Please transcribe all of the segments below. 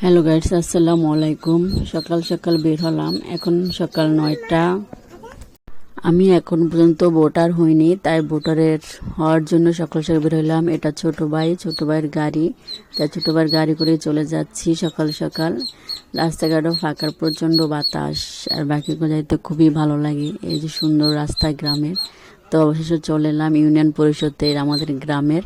Hello guys, আসসালামু আলাইকুম। সকাল সকাল বের হলাম, এখন সকাল 9টা। আমি এখন পর্যন্ত ভোটার হইনি, তাই ভোটারের হওয়ার জন্য সকাল সকাল বের হলাম। এটা ছোট ভাইয়ের গাড়ি, তাই ছোট ভাইয়ের গাড়ি করে চলে যাচ্ছি সকাল সকাল। রাস্তাঘাটও ফাঁকার, প্রচণ্ড বাতাস, আর বাকি যাইতে খুবই ভালো লাগে। এই যে সুন্দর রাস্তা গ্রামের। তো অবশেষে চলে এলাম ইউনিয়ন পরিষদের আমাদের গ্রামের।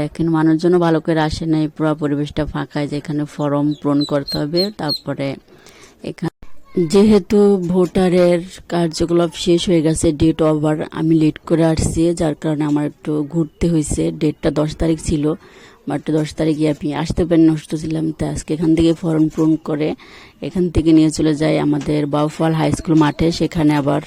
দেখেন, মানুষজন ভালো করে আসে নাই, পুরো পরিবেশটা ফাঁকায়, যেখানে ফর্ম পূরণ করতে হবে। তারপরে এখানে যেহেতু ভোটারের কার্যকলাপ শেষ হয়ে গেছে, ডেট ওভার, আমি লেট করে আসছি, যার কারণে আমার একটু ঘুরতে হয়েছে। ডেটটা 10 তারিখ ছিল, বাট 10 তারিখে আমি আসতে পারিনি, অসুস্থ ছিলাম। তো আজকে এখান থেকে ফর্ম পূরণ করে এখান থেকে নিয়ে চলে যাই আমাদের বাউফল হাই স্কুল মাঠে। সেখানে আবার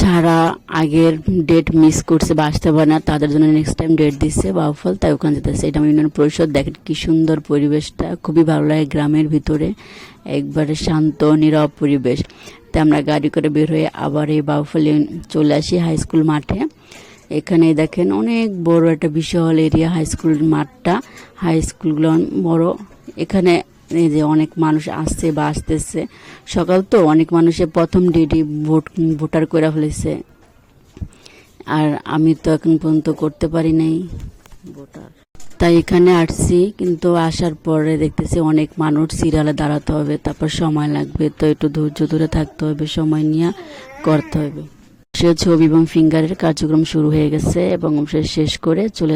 যারা আগের ডেট মিস করছে বা আসতে পারে না, তাদের জন্য নেক্সট টাইম ডেট দিচ্ছে বাউফল, তাই ওখানে যেতেছে। এটা আমার ইউনিয়ন পরিষদ। দেখেন কি সুন্দর পরিবেশটা, খুবই ভালো লাগে। গ্রামের ভিতরে একবারে শান্ত নীরব পরিবেশ। তাই আমরা গাড়ি করে বের হয়ে আবার এই বাউফলে চলে আসি হাই স্কুল মাঠে। এখানে দেখেন অনেক বড় একটা বিশাল এরিয়া হাই স্কুল মাঠটা। হাই স্কুলগুলো বড়। এখানে এই যে অনেক মানুষ আসছে বা আসতেছে, সকাল তো অনেক মানুষের প্রথম ডেটই ভোটার করে ফেলেছে। আর আমি তো এখন পর্যন্ত করতে পারি নাই ভোটার, তাই এখানে আসছি। কিন্তু আসার পরে দেখতেছি অনেক মানুষ, সিরিয়ালে দাঁড়াতে হবে, তারপর সময় লাগবে। তো একটু ধৈর্য ধরে থাকতে হবে, সময় নিয়ে করতে হবে। সে ছবি এবং ফিঙ্গারের কার্যক্রম শুরু হয়ে গেছে এবং শেষ করে চলে